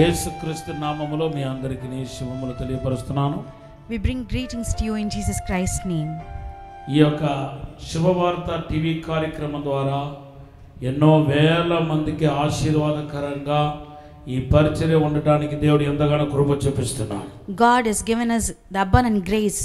యేసుక్రీస్తు నామములో మీ అందరికీ శుభములు తెలియపరుస్తున్నాను. We bring greetings to you in Jesus Christ's name. ఈ యొక్క శుభవార్త టీవీ కార్యక్రమం ద్వారా ఎన్నో వేల మందికి ఆశీర్వాదకరంగా ఈ పరిచర్య ఉండడానికి దేవుడు ఎంతగానో కృప చూపిస్తున్నాడు. God has given us the abundant grace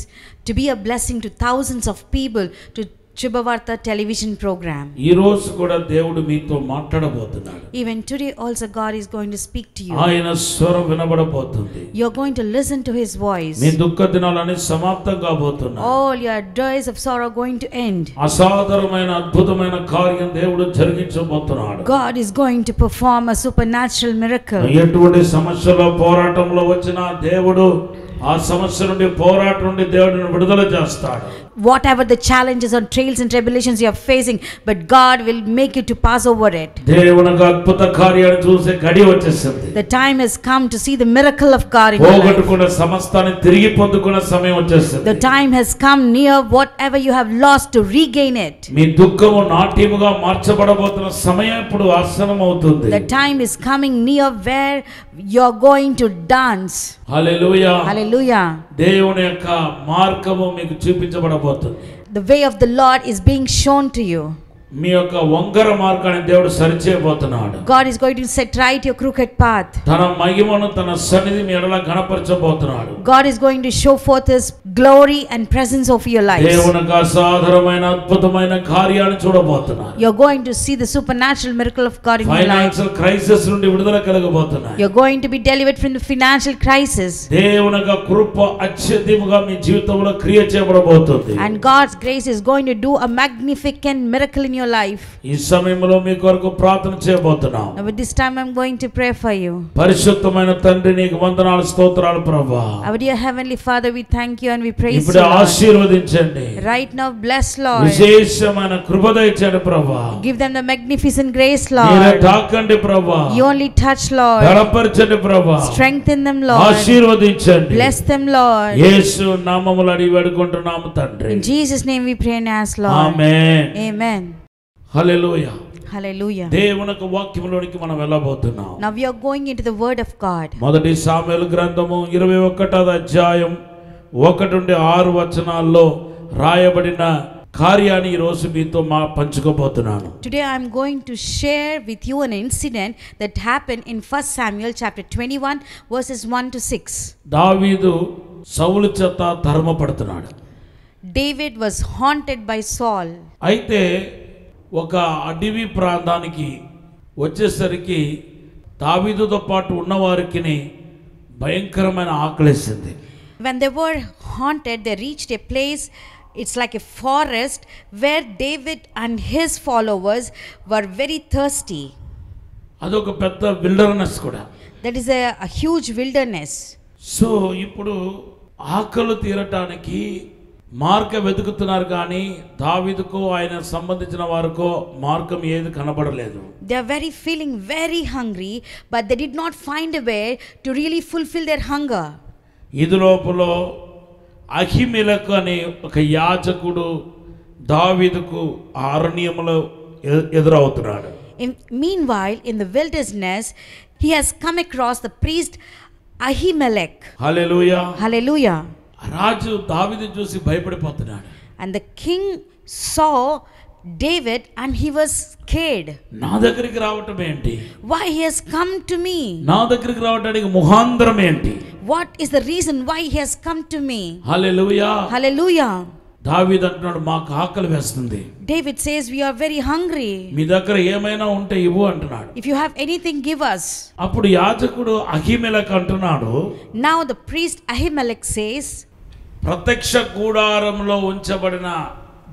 to be a blessing to thousands of people to Shubhavartha television program. ఈ రోజు కూడా దేవుడు మీతో మాట్లాడబోతున్నాడు. Even today also God is going to speak to you. ఆయన స్వరం వినబడబోతుంది. You're going to listen to his voice. మీ దుఃఖ దినాలన్నీ సమాప్తం కాబోతున్నాయి. All your days of sorrow are going to end. అసాధారణమైన అద్భుతమైన కార్యం దేవుడు జరిగించబోతున్నాడు. God is going to perform a supernatural miracle. ఎటువంటి సమస్యలో పోరాటంలో వచ్చినా దేవుడు ఆ సమస్య నుండి పోరాటం నుండి దేవుడిని విడుదల చేస్తాడు. Whatever the challenges or trials and tribulations you are facing, but God will make you to pass over it. దేవుని అద్భుత కార్యాన్ని చూసే గడి వచ్చేసింది. The time has come to see the miracle of God in your life. పోగొట్టుకున్న సమస్తాన్ని తిరిగి పొందుకునే సమయం వచ్చేసింది. The time has come near whatever you have lost to regain it. మీ దుఃఖము నాట్యముగా మార్చబడబోతున్న సమయం ఇప్పుడు ఆసన్నమవుతుంది. The time is coming near where you are going to dance. Hallelujah. Hallelujah. దేవుని యొక్క మార్గము మీకు చూపించబడబోతుంది. The way of the Lord is being shown to you. మీ యొక్క వంకర మార్గాన్ని దేవుడు సరిచేయబోతున్నాడు. God is going to set right your crooked path. తన మహిమను తన సన్నిధి మీ ఎడల ఘనపరచబోతున్నాడు. God is going to show forth his glory and presence of your lives. దేవుని యొక్క అసాధారణమైన అద్భుతమైన కార్యాన్ని చూడబోతున్నారు. You're going to see the supernatural miracle of God in your life. Financial crisis నుండి విడుదల కలగబోతున్నారు. You're going to be delivered from the financial crisis. దేవుని యొక్క కృప అత్యధికముగా మీ జీవితంలో క్రియ చేయబడబోతుంది. And God's grace is going to do a magnificent miracle in your life. ఈ సమయంలో మీ కొరకు ప్రార్థన చేయబోతున్నాం. Now with this time I'm going to pray for you. పరిశుద్ధమైన తండ్రి నీకు వందనాలు స్తోత్రాలు ప్రభువా. Our dear heavenly Father, we thank you and we praise you. ఇప్పుడు ఆశీర్వదించండి. Right now bless Lord. విశేషమైన కృప దయచేయండి ప్రభువా. Give them the magnificent grace Lord. మీరే తాకండి ప్రభువా. You only touch Lord. బలపరచండి ప్రభువా. Strengthen them Lord. ఆశీర్వదించండి. Bless them Lord. యేసు నామములో అడిగి వేడుకుంటున్నాము తండ్రి. In Jesus name we pray and ask Lord. Amen. Amen. Hallelujah. Hallelujah. దేవుని యొక్క వాక్యములోనికి మనం వెళ్ళబోతున్నాం. Now we are going into the word of God. మొదటి సాముయేలు గ్రంథము 21వ అధ్యాయం 1 నుండి 6 వచనాల్లో రాయబడిన కార్యాన్ని ఈ రోజు మీతో పంచుకోబోతున్నాను. Today I am going to share with you an incident that happened in 1 Samuel chapter 21 verses 1 to 6. దావీదు సౌలు చేత తరుమపడుతున్నాడు. David was haunted by Saul. అయితే ఒక అడవి ప్రాంతానికి వచ్చేసరికి దావీదుతో పాటు ఉన్నవారికి భయంకరమైన ఆకలేసింది. When they were haunted, they reached a place, it's like a forest, where David and his followers were very thirsty. అదొక పెద్ద విల్డర్నెస్ కూడా. That is a huge wilderness. So ఇప్పుడు ఆకలి తీరటానికి మార్గం వెతుకుతున్నారు కానీ దావీదుకో ఆయన సంబంధించిన వారికో మార్గం ఏది కనబడలేదు. They are feeling very hungry, but they did not find a way to really fulfill their hunger. ఇది లోపల అహిమెలెకు అనే ఒక యాజకుడు దావీదుకు అరణ్యములో ఎదురవుతున్నాడు. Meanwhile, in the wilderness, he has come across the priest Ahimelech. Hallelujah. Hallelujah. రాజు దావీదుని చూసి భయపడిపోతున్నాడు. And the king saw David and he was scared. నా దగ్గరికి రావటం ఏంటి? Why he has come to me? నా దగ్గరికి రావడానికి ముఖాంతరం ఏంటి? What is the reason why he has come to me? Hallelujah. Hallelujah. దావీదు అంటున్నాడు మాకు ఆకలి వేస్తుంది. David says we are very hungry. మీ దగ్గర ఏమైనా ఉంటే ఇవ్వు అంటున్నాడు. If you have anything, give us. అప్పుడు యాజకుడు అహిమెలెకు అంటున్నాడు. Now the priest Ahimelech says, ప్రత్యక్ష గుడారంలో ఉంచబడిన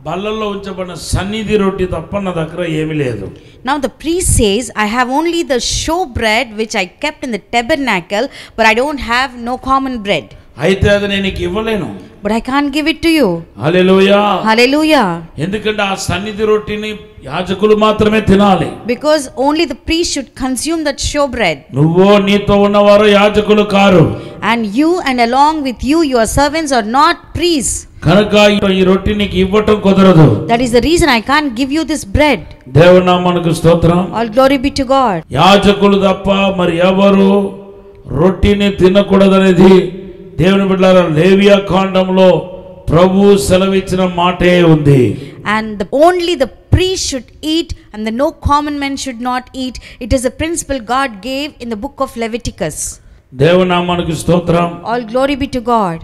బల్లల్లో ఉంచబడిన సన్నిధి రొట్టె తప్ప నా దగ్గర ఏమీ లేదు. Now the priest says, I have only the show bread which I kept in the tabernacle, but I don't have no common bread. అయితే అది నేను నీకు ఇవ్వలేను. But I can't give it to you. Hallelujah. Hallelujah. ఎందుకంటే ఆ సన్నిధి రొట్టెని యాజకులు మాత్రమే తినాలి. Because only the priest should consume that show bread. నువ్వు నీతో ఉన్నవారు యాజకులు car. And you and along with you your servants are not priests. కనుక ఈ రొట్టె నీకు ఇవ్వటం కుదరదు. That is the reason I can't give you this bread. దేవుని నామమునకు స్తోత్రం. All glory be to God. యాజకులు తప్ప మరి ఎవరు రొట్టిని తినకూడదనేది దేవుని బిడ్డలారా లేవియా కాండంలో ప్రభు సెలవిచ్చిన మాటే ఉంది. And only the priest should eat and no common man should not eat. It is a principle God gave in the book of Leviticus. దేవుని నామానికి స్తోత్రం. All glory be to God.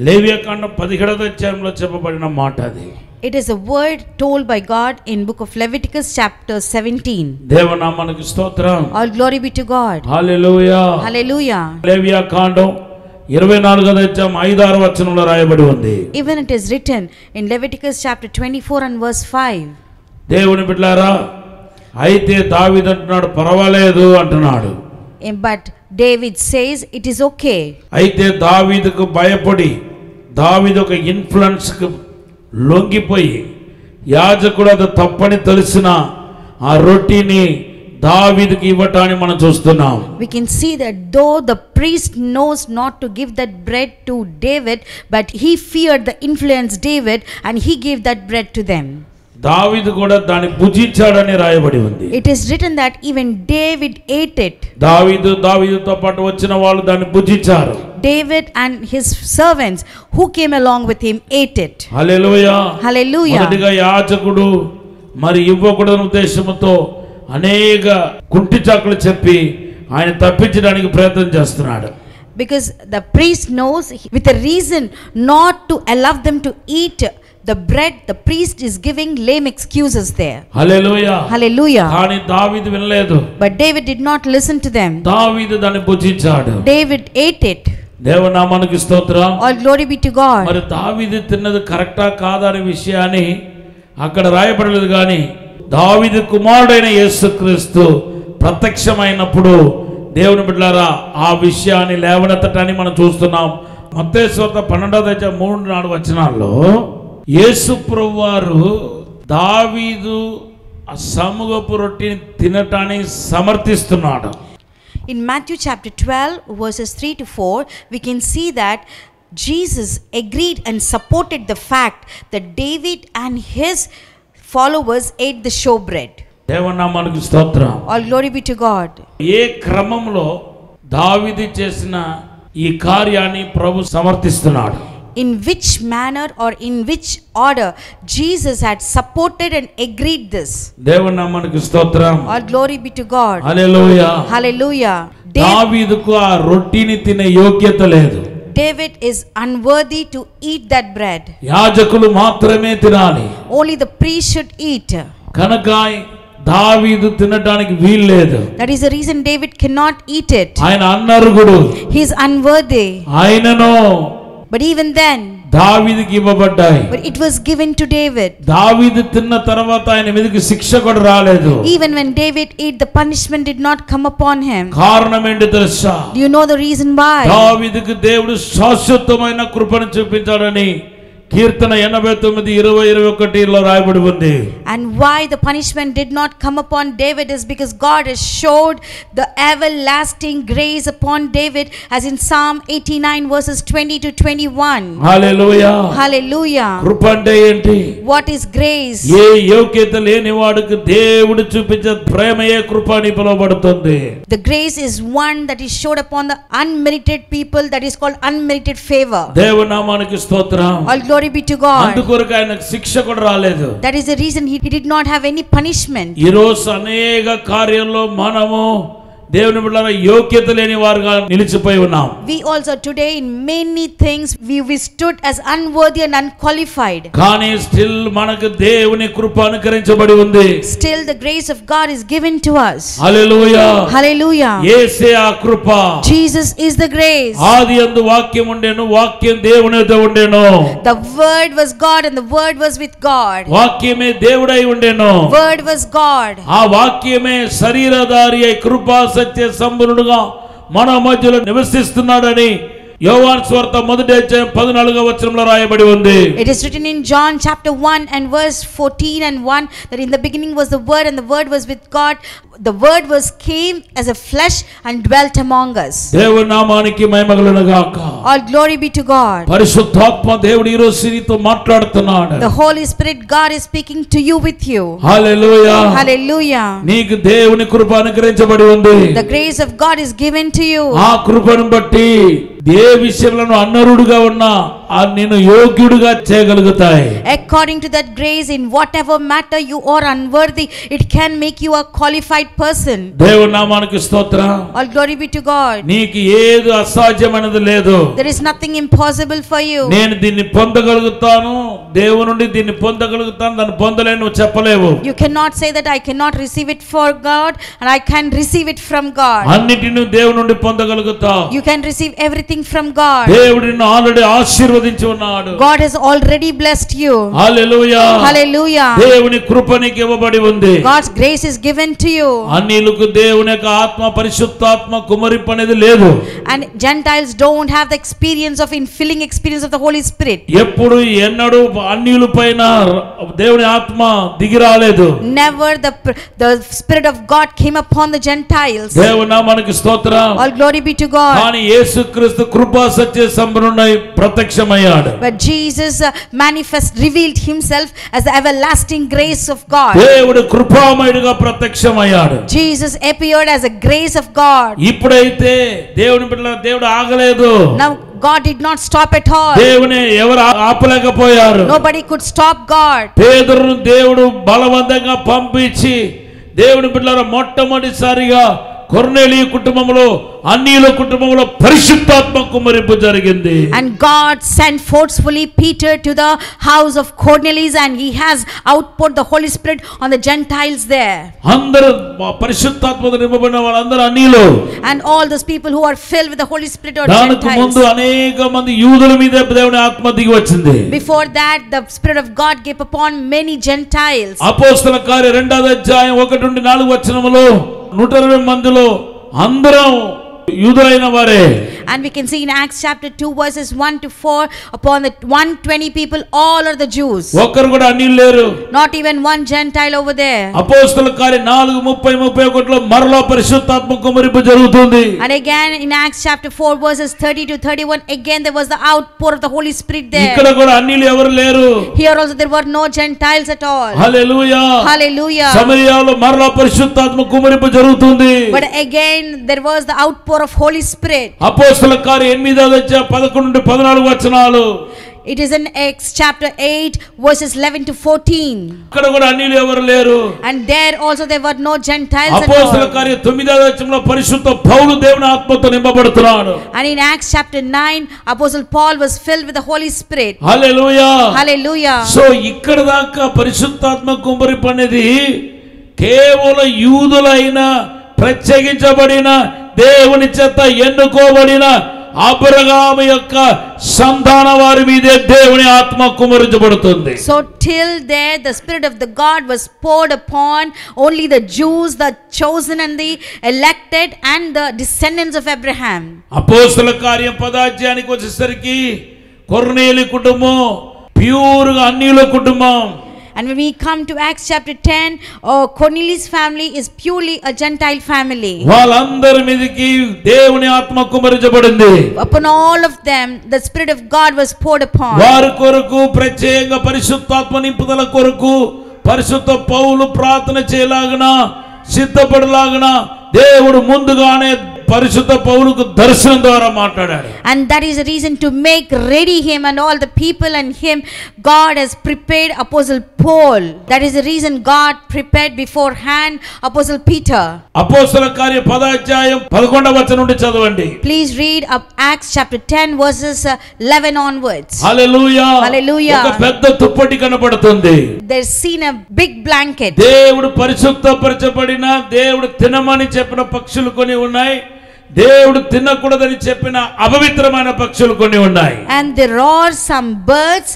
లేవియా కాండం 17వ అధ్యాయంలో చెప్పబడిన మాట అది. It is a word told by God in book of Leviticus chapter 17. దేవుని నామానికి స్తోత్రం. All glory be to God. Hallelujah. Hallelujah. లేవియా కాండం 24వ అధ్యాయం 5-6 వచనంలో రాయబడి ఉంది. Even it is written in Leviticus chapter 24 and verse 5. దేవుని బిడ్డలారా, అయితే దావీదు అంటున్నాడు పర్వాలేదు అంటున్నాడు. But David says it is okay. అయితే దావీదుకు భయపడి దావీదు ఒక ఇన్ఫ్లుయెన్స్ కు లొంగిపోయి యాజకుడు అది తప్పని తెలిసిన ఆ రొట్టిని దావీదుకి ఇవ్వటాన్ని మనం చూస్తున్నాం. We can see that though the priest knows not to give that bread to David, but he feared the influence David and he gave that bread to them. దావీదు కూడా దాన్ని భుజించాడని రాయబడి ఉంది. It is written that even David ate it. దావీదుతో పాటు వచ్చిన వాళ్ళు దాన్ని భుజించారు. David and his servants who came along with him ate it. Hallelujah. Hallelujah. మొదటిగా యాజకుడు మరి ఇవ్వకూడని ఉద్దేశంతో అనేక కుంటి చాకులు చెప్పి ఆయన తప్పించడానికి ప్రయత్నం చేస్తున్నాడు. Because the priest knows with a reason not to allow them to eat the bread, the priest is giving lame excuses there. Hallelujah. Hallelujah. కానీ దావీదు వినలేదు. But David did not listen to them. దావీదు దాన్ని భుజించాడు. David ate it. దేవుని నామానికి స్తోత్రం. All glory be to God. మరి దావీదు తిన్నది కరెక్టా కాదా అనే విషయాన్ని అక్కడ రాయబడలేదు, కానీ దావీదు కుమారుడైన యేసుక్రీస్తు ప్రత్యక్షమైనప్పుడు దేవుని బిడ్డలారా ఆ విషయాన్ని లేవనెత్తటాన్ని మనం చూస్తున్నాం. మత్తయి సువార్త 12వ అధ్యాయం 3-4 వచనాల్లో యేసు ప్రభువారు దావీదు ఆ సముగపు రొట్టిని తినటాన్ని సమర్థిస్తున్నాడు. In Matthew chapter 12 verses 3-4 we can see that Jesus agreed and supported the fact that David and his followers ate the showbread. దేవుని నామానికి స్తోత్రం. All glory be to God. ఏ క్రమంలో దావీదు చేసిన ఈ కార్యాన్ని ప్రభు సమర్థిస్తున్నాడు? In which manner or in which order Jesus had supported and agreed this? దేవుని నామానికి స్తోత్రం. All glory be to God. Hallelujah. Hallelujah. దావీదుకు ఆ రొట్టిని తినే యోగ్యత లేదు. David is unworthy to eat that bread. యాజకులు మాత్రమే తినాలి. Only the priest should eat. కనుక దావీదు తినడానికి వీల్లేదు. That is the reason David cannot eat it. ఆయన అనర్హుడు. He is unworthy. ఆయనను But even then దావీదుకి ఇవ్వబడ్డాయి. but it was given to David. దావీదు తిన్న తర్వాత ఆయన మీదకి శిక్ష కూడా రాలేదు. Even when David ate, the punishment did not come upon him. కారణం ఏంటి తెలుసా? Do you know the reason why? దావీదుకు దేవుడు శాశ్వతమైన కృపను చూపించాడని కీర్తన 89:20-21 రాయబడి ఉంది. And why the punishment did not come upon David is because God has showed the everlasting grace upon David, as in Psalm 89 verses 20-21. Hallelujah. Hallelujah. కృప అంటే ఏంటి? What is grace? ఏ యోగ్యత లేని వాడికి దేవుడు చూపించే ప్రేమయే కృప అని పిలువబడుతుంది. The grace is one that is showed upon the unmerited people, that is called unmerited favor. దేవుని నామానికి స్తోత్రం. All glory be to God. అందుకొరకు ఆయనకు శిక్ష కూడా రాలేదు. That is the reason he did not have any punishment. ఈ రోజు అనేక కార్యాల్లో మనము దేవుని బిడ్డలారా యోగ్యత లేని వారుగా నిలిచిపోయి ఉన్నాం. We also today in many things we stood as unworthy and unqualified. కానీ స్టిల్ మనకు దేవుని కృప అనుకరించబడి ఉంది. Still the grace of God is given to us. Hallelujah. Hallelujah. యేసే ఆ కృప. Jesus is the grace. ఆదియందు వాక్యం ఉండెను, వాక్యం దేవునితో ఉండెను. The word was God and the word was with God. వాక్యమే దేవుడై ఉండెను. Word was God. ఆ వాక్యమే శరీరధారి అయి కృపా సత్య సంపన్నుడుగా మన మధ్యలో నివసిస్తున్నాడని యోహాను సువార్త మొదటి అధ్యాయం 14వ వచనంలో రాయబడి ఉంది. It is written in John chapter 1 and verse 14 and 1 that in the beginning was the word and the word was with God. The word was came as a flesh and dwelt among us. దేవుని నామానికి మహిమ కలుగును గాక. All glory be to God. పరిశుద్ధాత్మ దేవుడు ఈ రోజు నీతో మాట్లాడుతున్నాడు. The Holy Spirit God is speaking to you with you. Hallelujah. Hallelujah. నీకు దేవుని కృప అనుగ్రహించబడి ఉంది. The grace of God is given to you. ఆ కృపను బట్టి ఏ విషయంలో అన్నరుడుగా ఉన్నా నిన్ను యోగ్యుడిగా చేయగలుగుతాయి. According to that grace, in whatever matter you are unworthy, it can make you a qualified person. దేవుని నామానికి స్తోత్రం. All glory be to God. నీకు ఏది అసాధ్యమైనది లేదు. There is nothing impossible for you. నేను దీన్ని పొందగలుగుతాను, దేవుని నుండి దీన్ని పొందగలుగుతాను, దాన్ని పొందలేను నువ్వు చెప్పలేవు. You cannot say that I cannot receive it for God and I can receive it from God. అన్నిటిని దేవుని నుండి పొందగలుగుతావు. You can receive everything from God. దేవుడు నిన్ను ఆల్రెడీ ఆశీర్వదించి ఉన్నాడు. God has already blessed you. Hallelujah. Hallelujah. దేవుని కృప నీకు ఇవ్వబడి ఉంది. God's grace is given to you. అన్యులకు దేవుని యొక్క ఆత్మ పరిశుద్ధాత్మ కుమరింపు అనేది లేదు. And Gentiles don't have the experience of infilling experience of the Holy Spirit. ఎప్పుడు ఎన్నడూ అన్యుల పైన దేవుని ఆత్మ దిగి రాలేదు. Never the Spirit of God came upon the Gentiles. దేవుని నామానికి స్తోత్రం. All glory be to God. కానీ యేసుక్రీస్తు కృపా సత్య సంపన్నుడై ప్రత్యక్షమయ్యాడు. But Jesus revealed himself as the everlasting grace of God. దేవుడు కృపామయుడిగా ప్రత్యక్షమయ్యాడు. Jesus appeared as a grace of God. ఇప్పుడైతే దేవుని బిడ్డల దేవుడు ఆగలేదు. Now God did not stop at all. దేవుని ఎవరు ఆపలేకపోయారు. Nobody could stop God. పేతురును దేవుడు బలవంతంగా పంపించి దేవుని బిడ్డల మొట్టమొదటిసారిగా కొర్నేలియు కుటుంబంలో అన్యుల కుటుంబంలో పరిశుద్ధాత్మ కుమ్మరింపు జరిగింది. And God sent forcefully Peter to the house of Cornelius and he has outpoured the Holy Spirit on the Gentiles there. అందరూ పరిశుద్ధాత్మతో నింపబడిన వాళ్ళందరూ అన్యులు. And all those people who are filled with the Holy Spirit are దానికి ముందు Gentiles. అనేక మంది యూదుల మీద దేవుని ఆత్మ దిగి వచ్చింది. Before that the Spirit of God came upon many Gentiles. అపోస్తల కార్య 2వ అధ్యాయం 1 నుండి 4 వచనములో 120 మందిలో అందరం యూదులైన వారే. And we can see in Acts chapter 2 verses 1 to 4 upon the 120 people all are the Jews. ఒక్కరు కూడా అన్యులు లేరు. Not even one Gentile over there. అపోస్తల కార్య 4:30-31లో మరలా పరిశుద్ధాత్మ కుమ్మరింపు జరుగుతుంది. And again in Acts chapter 4 verses 30 to 31 again there was the outpour of the Holy Spirit there. ఇక్కడ కూడా అన్యులు ఎవరు లేరు. Here also there were no Gentiles at all. Hallelujah. Hallelujah. సమరయాలో మరలా పరిశుద్ధాత్మ కుమ్మరింపు జరుగుతుంది. But again there was the outpour of Holy Spirit. అపోస్తల కార్య 8వ అధ్యాయం 11 నుండి 14 వచనాలు. It is in Acts chapter 8 verses 11 to 14. అక్కడ కూడా అన్యులు ఎవరు లేరు. And there also there were no Gentiles at అపోస్తల all. కార్య 9వ అధ్యాయంలో పరిశుద్ధ పౌలు దేవుని ఆత్మతో నింపబడుతున్నాడు. And in Acts chapter 9 Apostle Paul was filled with the Holy Spirit. Hallelujah. Hallelujah. So ఇక్కడ దాకా పరిశుద్ధాత్మ కుమ్మరింపు అనేది కేవలం యూదులైన ప్రత్యేకించబడిన దేవుని చేత ఎన్నుకోబడిన అబ్రహాము యొక్క సంతాన వారి మీదే దేవుని ఆత్మ కుమ్మరించబడుతుంది. So till there the Spirit of the God was poured upon only the Jews, the chosen and the elected and the descendants of Abraham. అపోస్తల కార్యం 10వ అధ్యాయానికి వచ్చేసరికి కొర్నేలి కుటుంబం ప్యూర్గా అన్యుల కుటుంబం. And when we come to Acts chapter 10, Cornelius family is purely a Gentile family. వాళ్ళందరి మీదకి దేవుని ఆత్మ కుమ్మరించబడింది. Upon all of them the Spirit of God was poured upon. వారి కొరకు ప్రత్యేకంగా పరిశుద్ధాత్మ నింపుదల కొరకు పరిశుద్ధ పౌలు ప్రార్థన చేయలాగన సిద్ధపడలాగన దేవుడు ముందుగానే పరిశుద్ధ పౌలుకు దర్శనం ద్వారా మాట్లాడాడు. And that is the reason to make ready him and all the people and him God has prepared Apostle Paul. That is the reason God prepared beforehand Apostle Peter. అపోస్తల కార్య 10వ అధ్యాయం 11వ వచనం నుండి చదవండి. Please read up Acts chapter 10 verses 11 onwards. Hallelujah. Hallelujah. ఒక పెద్ద దుప్పటి కనబడుతుంది. There's seen a big blanket. దేవుడు పరిశుద్ధపరచబడిన దేవుడు తినమని చెప్పిన పక్షులు కొన్ని ఉన్నాయి. దేవుడు తినకూడదని చెప్పిన అపవిత్రమైన పక్షులు కొన్ని ఉన్నాయి. And there are some birds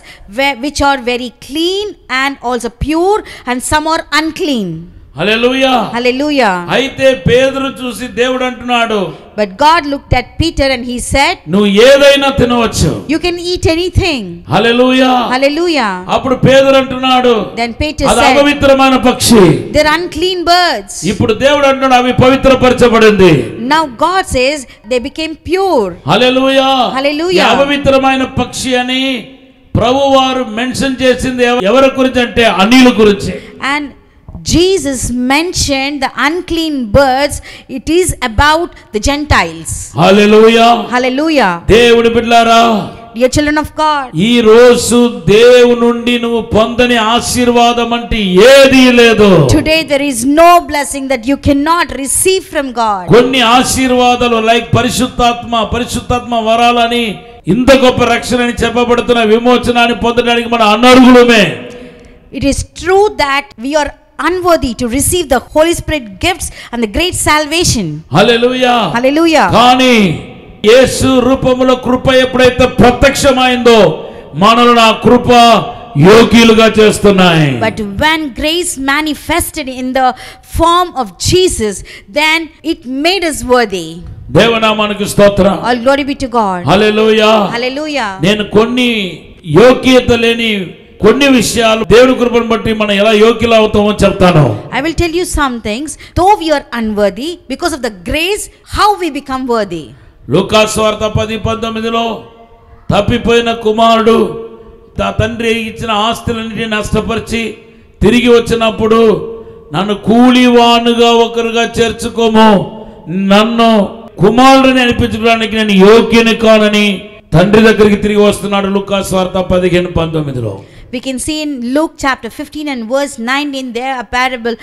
which are very clean and also pure and some are unclean. Hallelujah. Hallelujah. అయితే పేతురు చూసి దేవుడు అంటున్నాడు, But God looked at Peter and he said, నువ్వు ఏదైనా తినవచ్చు. you can eat anything. Hallelujah. Hallelujah. అప్పుడు పేతురు అంటున్నాడు, Then Peter అది said, అపవిత్రమైన పక్షి. they're unclean birds. ఇప్పుడు దేవుడు అంటున్నాడు, అవి పవిత్రపరచబడింది. Now God says they became pure. Hallelujah. Hallelujah. ఈ అపవిత్రమైన పక్షి అని ప్రభువారు మెన్షన్ చేసింది ఎవరి గురించి అంటే అన్యుల గురించి. And Jesus mentioned the unclean birds. It is about the Gentiles. Hallelujah. Hallelujah. దేవుని బిడ్డలారా, Dear children of God, ఈ రోజు దేవుని నుండి నువ్వు పొందని ఆశీర్వాదం అంటే ఏదీ లేదు. today there is no blessing that you cannot receive from God. కొన్ని ఆశీర్వాదాలు లైక్ పరిశుద్ధాత్మ వరాలని ఇంత గొప్ప రక్షణని చెప్పబడుతున్న విమోచనాన్ని పొందడానికి మన అనర్హులమే. It is true that we are unworthy to receive the Holy Spirit gifts and the great salvation. Hallelujah. Hallelujah. కానీ యేసు రూపములో కృప ఎప్పుడైతే ప్రత్యక్షమైందో మనల్ని ఆ కృప యోగ్యులుగా చేస్తున్నాయి. But when grace manifested in the form of Jesus, then it made us worthy. దేవనామానికి స్తోత్రం. All glory be to God. Hallelujah. Hallelujah. నేను కొన్ని యోగ్యత లేని కొన్ని విషయాలు దేవుని కృపను బట్టి మనం ఎలా యోగ్యులు అవుతామో చెప్తాను. I will tell you some things. Though we are unworthy, because of the grace, how we become worthy. లూకాసు వార్త 10:19లో తప్పిపోయిన కుమారుడు తండ్రి ఇచ్చిన ఆస్తులన్నిటిని నష్టపరిచి తిరిగి వచ్చినప్పుడు నన్ను కూలివానుగా ఒకరుగా చేర్చుకోము, నన్ను కుమారుడిని అనిపించుకోవడానికి నేను యోగ్యుని కానని తండ్రి దగ్గరికి తిరిగి వస్తున్నాడు. లూకాసు వార్త 15:19లో We can see in Luke chapter 15 and verse 19 there a parable.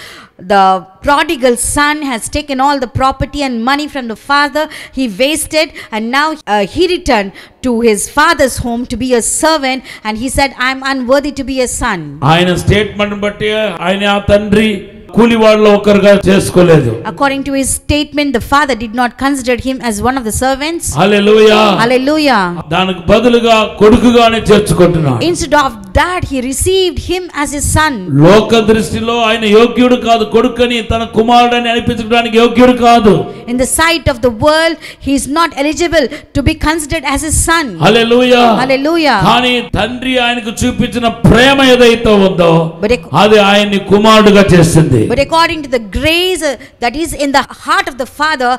The prodigal son has taken all the property and money from the father. He wasted, and now he returned to his father's home to be a servant, and he said, I am unworthy to be a son. ఆయన statement బట్టి ఆయన ఆ తండ్రి కూలివాళ్ళలో ఒకరుగా చేసుకోలేదు. According to his statement, the father did not consider him as one of the servants. Hallelujah. Hallelujah. దానికి బదులుగా కొడుకుగానే చేర్చుకుంటున్నాడు. Instead of that, he received him as his son. లోక దృష్టిలో ఆయన యోగ్యుడు కాదు, కొడుకుని తన కుమారుడని అనిపించుకోవడానికి యోగ్యుడు కాదు. In the sight of the world, he is not eligible to be considered as his son. Hallelujah. Hallelujah. కానీ తండ్రి ఆయనకు చూపించిన ప్రేమ ఏదైతే ఉందో But అది ఆయన్ని కుమారుడుగా చేసింది. according to the grace that is in the heart of the father,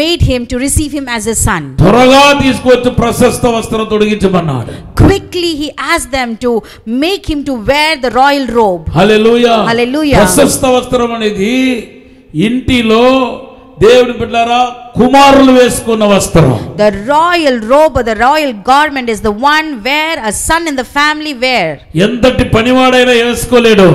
made him to receive him as a son. త్వరగా తీసుకొచ్చి ప్రశస్త వస్త్రం తొడిగించమన్నాడు. Quickly he asked them to make him to wear the royal robe. Hallelujah. Hallelujah. ప్రశస్త వస్త్రం అనేది ఇంటిలో దేవుని బిడ్డలారా కుమారులు వేసుకున్న వస్త్రం. The royal robe or the royal garment is the one where a son in the family wear. ఎంతటి పనివాడైనా వేసుకోలేడు.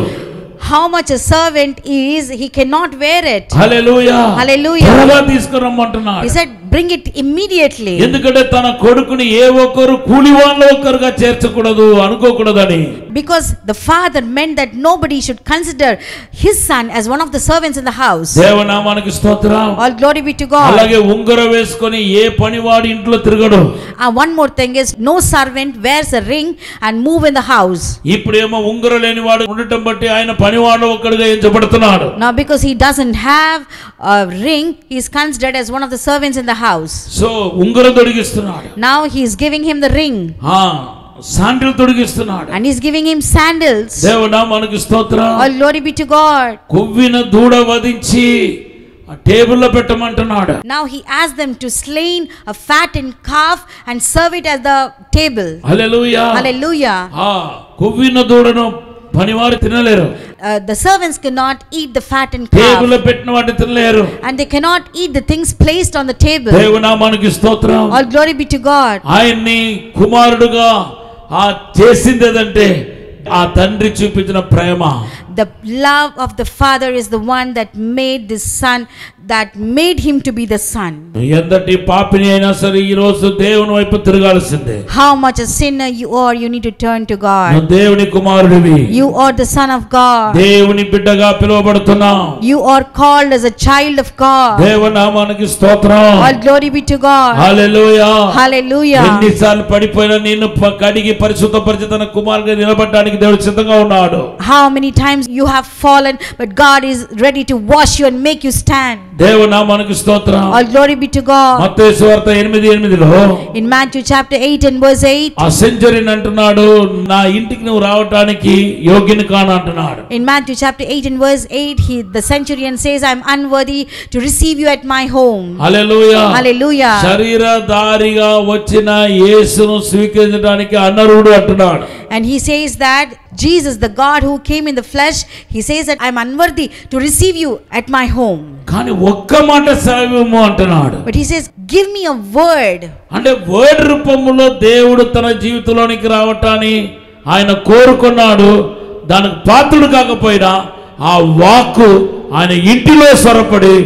How much a servant is, he cannot wear it. Hallelujah. Hallelujah. త్వరగా తీసుకురమ్మంటున్నాడు. He said, bring it immediately. ఎందుకంటే తన కొడుకుని ఏ ఒక్కరు కూలివాళ్ళ ఒక్కరుగా చేర్చకూడదు అనుకోకూడదని. Because the father meant that nobody should consider his son as one of the servants in the house. దేవనామానికి స్తోత్రం. All glory be to God. అలాగే ఉంగరం వేసుకొని ఏ పనివాడు ఇంట్లో తిరగడు. One more thing is, no servant wears a ring and move in the house. ఇప్పుడేమో ఉంగరం లేనివాడు ఉండటం బట్టి ఆయన పనివాడు ఒక్కడుగా ఎంచబడుతున్నాడు. Now because he doesn't have a ring, he is considered as one of the servants in the house. So ఉంగరం తొడిగిస్తున్నాడు. Now he is giving him the ring. Sandal తొడిగిస్తున్నాడు. And he is giving him sandals. దేవనామానికి స్తోత్రం. All glory be to God. కొవ్విన దూడ వధించి టేబుల్లో పెట్టమంటున్నాడు. Now he asked them to slain a fattened calf and serve it at the table. Hallelujah. Hallelujah. కొవ్విన దూడను పనివారు తినలేరు. The servants cannot eat the fattened calf. టేబుల్లో పెట్టిన వాటిని తినలేరు. And they cannot eat the things placed on the table. దేవనామానికి స్తోత్రం. All glory be to God. ఆయన్ని కుమారుడుగా చేసింది ఏదంటే ఆ తండ్రి చూపించిన ప్రేమ. The love of the father is the one that made this son, that made him to be the son. ఎంతటి పాపిని అయినా సరే ఈ రోజు దేవుని వైపు తిరగాల్సిందే. How much a sinner you are, you need to turn to God. నువ్వు దేవుని కుమారుడివి. You are the son of God. దేవుని బిడ్డగా పిలువబడుతున్నావు. You are called as a child of God. దేవనామానికి స్తోత్రం. All glory be to God. Hallelujah. Hallelujah. ఎన్నిసార్లు పడిపోయినా నిన్ను కడిగి పరిశుద్ధపరిచి తన కుమారుడిగా నిలబడడానికి దేవుడు సిద్ధంగా ఉన్నాడు. How many times you have fallen, but God is ready to wash you and make you stand. దేవుని నామానికి స్తోత్రం. All glory be to God. మత్తయి సువార్త 8:8లో In Matthew chapter 8 and verse 8, ఆ సెంచరీని అంటున్నాడు, నా ఇంటికి నువ్వు రావడానికి యోగ్యుని కాను అంటున్నాడు. in Matthew chapter 8 and verse 8, the centurion says, I am unworthy to receive you at my home. Hallelujah. Hallelujah. శరీరధారిగా వచ్చిన యేసును స్వీకరించడానికి అనర్హుడు అంటున్నాడు. And he says that Jesus, the God who came in the flesh, he says that I am unworthy to receive you at my home. కానీ ఒక్క మాట సెలవిమ్ము అంటున్నాడు. But he says, give me a word. అంటే word రూపంలో దేవుడు తన జీవితంలోనికి రావటాన్ని ఆయన కోరుకున్నాడు. దానికి పాత్రుడు కాకపోయినా ఆ వాక్కు ఆయన ఇంటిలో స్వరపడి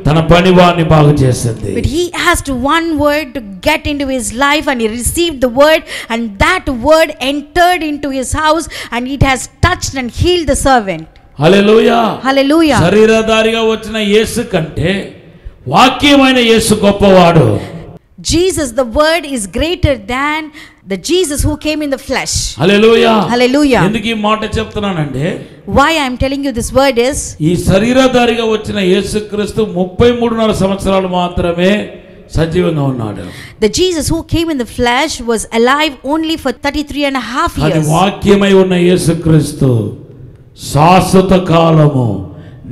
తన పనివాన్ని బాగు చేసింది. But he asked one word to get into his life, and he received the word, and that word entered into his house, and it has touched and healed the servant. Hallelujah. Hallelujah. శరీరధారిగా వచ్చిన యేసు కంటే వాక్యమైన యేసు గొప్పవాడు. Jesus, the word, is greater than the Jesus who came in the flesh. Hallelujah. Hallelujah. ఎందుకు ఈ మాట చెప్తున్నానంటే, Why I am telling you this word is, ఈ శరీరధారిగా వచ్చిన యేసుక్రీస్తు 33.5 సంవత్సరాలు మాత్రమే సజీవంగా ఉన్నాడు. the Jesus who came in the flesh was alive only for 33 and a half అది years. వాక్యమై ఉన్న యేసుక్రీస్తు శాశ్వత కాలము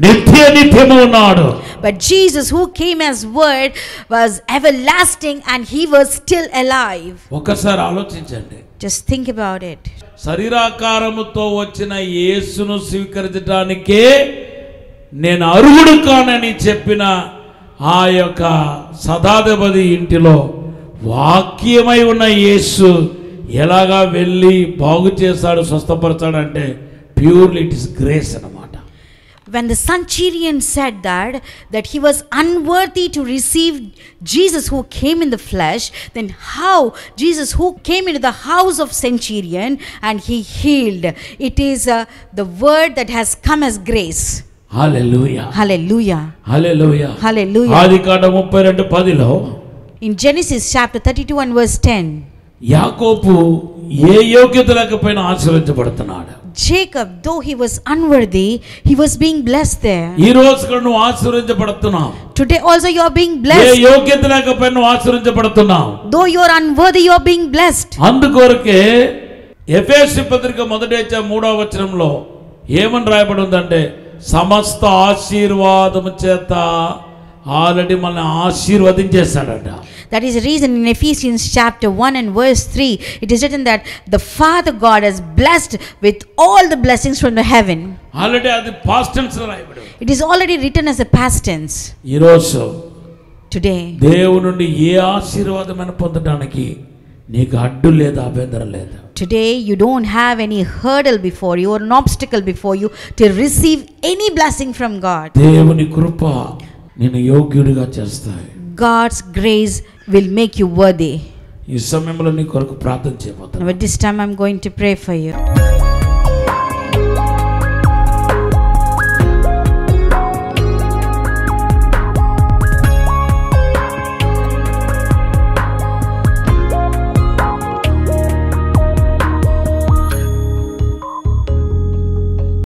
నిత్యము ఉన్నాడు. But Jesus who came as word was everlasting, and he was still alive. ఒకసారి ఆలోచించండి. Just think about it. శరీరాకారముతో వచ్చిన యేసును స్వీకరించడానికే నేను అర్హుడు కానని చెప్పిన ఆ యొక్క శతాధిపతి ఇంటిలో వాక్యమై ఉన్న యేసు ఎలాగా వెళ్ళి బాగు చేస్తాడు, స్వస్థపరచాడంటే ప్యూర్లీ ఇట్ ఇస్ గ్రేస్ అన్నమాట. When the centurion said that he was unworthy to receive Jesus who came in the flesh, then how Jesus who came into the house of centurion and he healed? It is the word that has come as grace. Hallelujah. Hallelujah. Hallelujah. Hallelujah. Adikandam 32:10లో In Genesis chapter 32 and verse 10, యాకోబు ఏ యోగ్యత లేకపోయినా ఆశీర్వదించబడుతున్నాడు. Jacob, though he was unworthy, he was being blessed there. ఈ రోజు కూడా నువ్వు ఆశీర్వదించబడుతున్నావు. Today also you are being A blessed. యోగ్యత లేకపోయినా నువ్వు ఆశీర్వదించబడుతున్నావు. Though you are unworthy, you are being blessed. అందుకొరకే ఎఫెసీ పత్రిక 1:3 ఏమని రాయబడి ఉందంటే, సమస్త ఆశీర్వాదము చేత ఆల్రెడీ మనల్ని ఆశీర్వదించేశాడట. That is the reason in Ephesians chapter 1 and verse 3, it is written that the Father God has blessed with all the blessings from the heaven. Already అది పాస్ట్ టెన్స్ లో రాయబడి ఉంది. It is already written as a past tense. ఈ రోజు Today, దేవుని నుండి ఏ ఆశీర్వాదమైన పొందడానికి నీకు అడ్డు లేదా, అభ్యంతరం లేదా. today you don't have any hurdle before you or an obstacle before you to receive any blessing from God. దేవుని కృప నిన్ను యోగ్యుడిగా చేస్తాయి. God's grace will make you worthy. ఈ సమయంలో నీ కొరకు ప్రార్థన చేయబోతున్నాను. Now at this time I'm going to pray for you.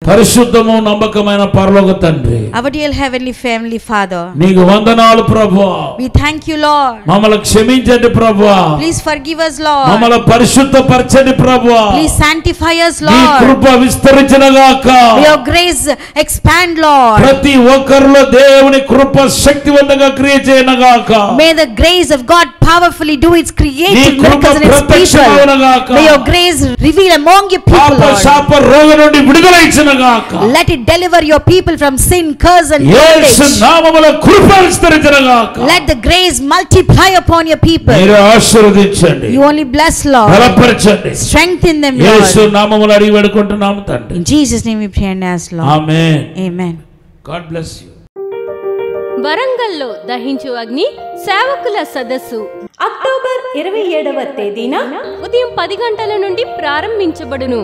పరిశుద్ధము నమ్మకమైన పరలోక తండ్రి, Our dear heavenly family Father, నీకు వందనాలు ప్రభువా. we thank you Lord. మమ్మల్ని క్షమించండి ప్రభువా. Please forgive us Lord. మమ్మల్ని పరిశుద్ధపరచండి ప్రభువా. Please sanctify us నీ Lord. Krupa విస్తరించునుగాక. May your grace expand Lord. ప్రతి ఒక్కరిలో దేవుని కృప శక్తివంతంగా క్రియ చేయనుగాక. May the grace of God powerfully do its నీ creative Krupa miracles in its people. ప్రత్యక్షమవునుగాక. May your grace reveal among your people పాప Lord. శాప రోగం నుండి విడుదల ఇచ్చునుగాక. Let it deliver your people from sin, curse and Yesu bondage. నామములో కృప విస్తరించునుగాక. Let the grace multiply upon your people. మీరు ఆశీర్వదించండి, You only bless Lord. బలపరచండి. Strengthen them యేసు Lord. నామములో అడిగి వేడుకుంటున్నాము తండ్రి. In Jesus name we pray and ask Lord. Amen. Amen. God bless you. వరంగల్లో దహించు అగ్ని సేవకుల సదస్సు అక్టోబర్ 27వ తేదీన ఉదయం 10 గంటల నుండి ప్రారంభించబడును.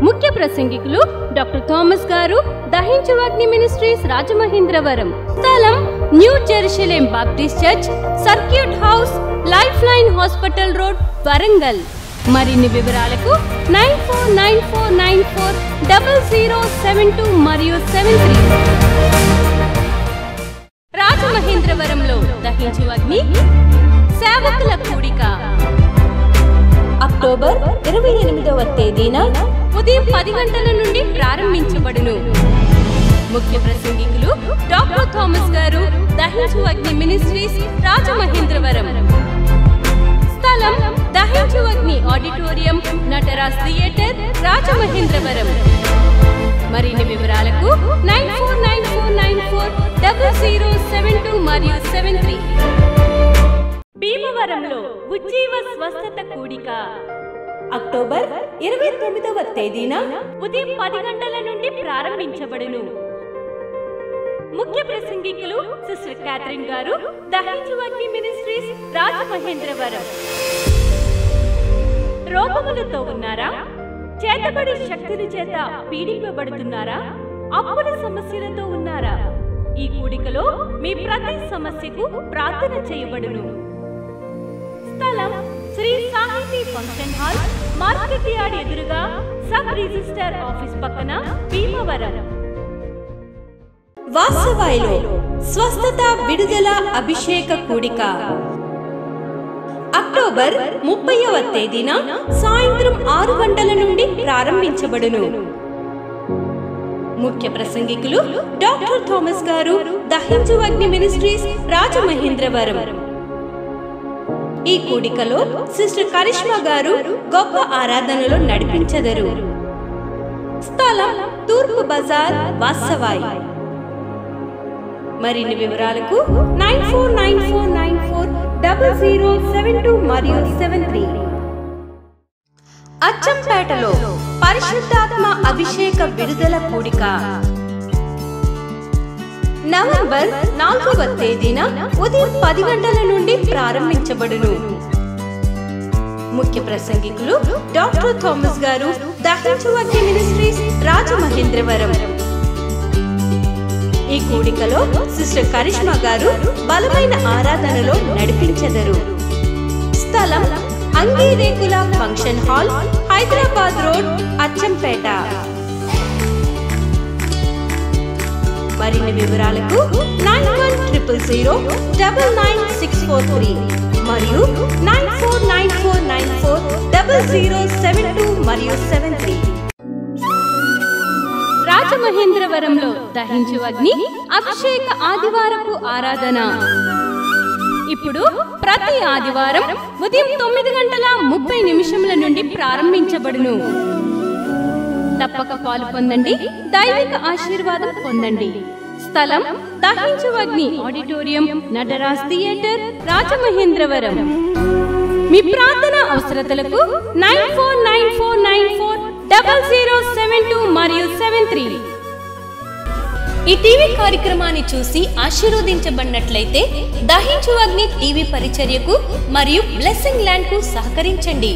ముఖ్య ప్రసంగికులు డాక్టర్ థామస్ గారు, దహించు అగ్ని మినిస్ట్రీస్ రాజమహేంద్రవరం. స్థలం new Jerusalem Baptist church, circuit house, life line hospital road, Warangal. మరిన్ని వివరాలకు 9494940072 మరియు 73. రాజమహేంద్రవరంలో దహించు అగ్ని సేవకుల కూడిక అక్టోబర్ 28వ తేదీన ఉదయం 10 గంటల నుండి ప్రారంభించబడును. ముఖ్య ప్రసంగికులు డాక్టర్ థామస్ గారు, దహించు అగ్ని మినిస్ట్రీస్, రాజమహేంద్రవరం. స్థలం దహించు అగ్ని ఆడిటోరియం, నటరాజ్ థియేటర్, రాజమహేంద్రవరం. మరిన్ని వివరాలకు 9494940072 మరియు 73. భీమవరంలో ఉజ్జీవ స్వస్థత కూడిక అక్టోబర్ 29వ తేదీన ఉదయం 10 గంటల నుండి ప్రారంభించబడును. ముఖ్య ప్రసంగికులు సిస్టర్ క్యాథరిన్ గారు, దహించు అగ్ని మినిస్ట్రీస్, రాజమహేంద్రవరం. రోగములతో ఉన్నారా? చేతబడి శక్తుల చేత పీడింపబడుతున్నారా? అప్పుల సమస్యలతో ఉన్నారా? ఈ కూడికలో మీ ప్రతి సమస్యకు ప్రార్థన చేయబడును. స్థలం శ్రీ సాహితీ ఫంక్షన్ హాల్, మార్కెట్ యార్డ్ ఎదురుగా, సబ్ రిజిస్టర్ ఆఫీస్ పక్కన, భీమవరం. వాసవాయిలో స్వస్థత విడుదల అభిషేక కూడిక అక్టోబర్ 30వ తేదీన సాయంత్రం 6 గంటల నుండి ప్రారంభించబడును. ముఖ్య ప్రసంగికులు డాక్టర్ థామస్ గారు, దహించు అగ్ని మినిస్ట్రీస్, రాజమహేంద్రవరం. ఈ కూడికలో సిస్టర్ కరిష్మా గారు గొప్ప ఆరాధనలో నడిపించెదరు. స్థలం తూర్పు బజార్, వాసవాయి. మరిన్ని వివరాలకు 9494940072 మరియు 73. అచ్చంపేటలో పరిశుద్ధాత్మ అభిషేక విడుదల కూడిక నవంబర్ 4వ తేదీన ఉదయం 10 గంటల నుండి ప్రారంభించబడును. ముఖ్య ప్రసంగికులు డాక్టర్ థామస్ గారు, దహించు అగ్ని మినిస్ట్రీస్, రాజమహేంద్రవరం. ఈ కూడికలో సిస్టర్ కరిష్మా గారు బలమైన ఆరాధనలో నడిపించెదరు. స్థలం అంగీరేకుల function hall, Hyderabad road, Achampet. మరిన్ని వివరాలకు 9100099643 మరియు 9494940072 మరియు 73. రాజమహేంద్రవరంలో దహించు అగ్ని అభిషేక ఆదివారపు ఆరాధన ఇప్పుడు ప్రతి ఆదివారం ఉదయం 9:30 నుండి ప్రారంభించబడును. తప్పక పాలు పొందండి, దైవిక ఆశీర్వాదం పొందండి. స్థలం దహించు అగ్ని ఆడిటోరియం, నటరాజ్ థియేటర్, రాజమహేంద్రవరం. మీ ప్రార్థన అవసరతలకు 9494940072 మరియు 73. ఈ టీవీ కార్యక్రమాన్ని చూసి ఆశీర్వదించబడినట్లయితే దహించు అగ్ని టీవీ పరిచర్యకు మరియు బ్లెస్సింగ్ ల్యాండ్ కు సహకరించండి.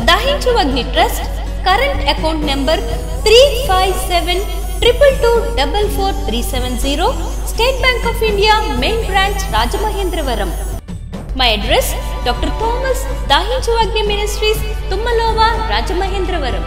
దహించు అగ్ని trust current account number 357222444370, state bank of India, main branch, Rajamahendravaram. My address doctor Thomas, దహించు అగ్ని మినిస్ట్రీస్, తుమ్మలోవా, రాజమహేంద్రవరం.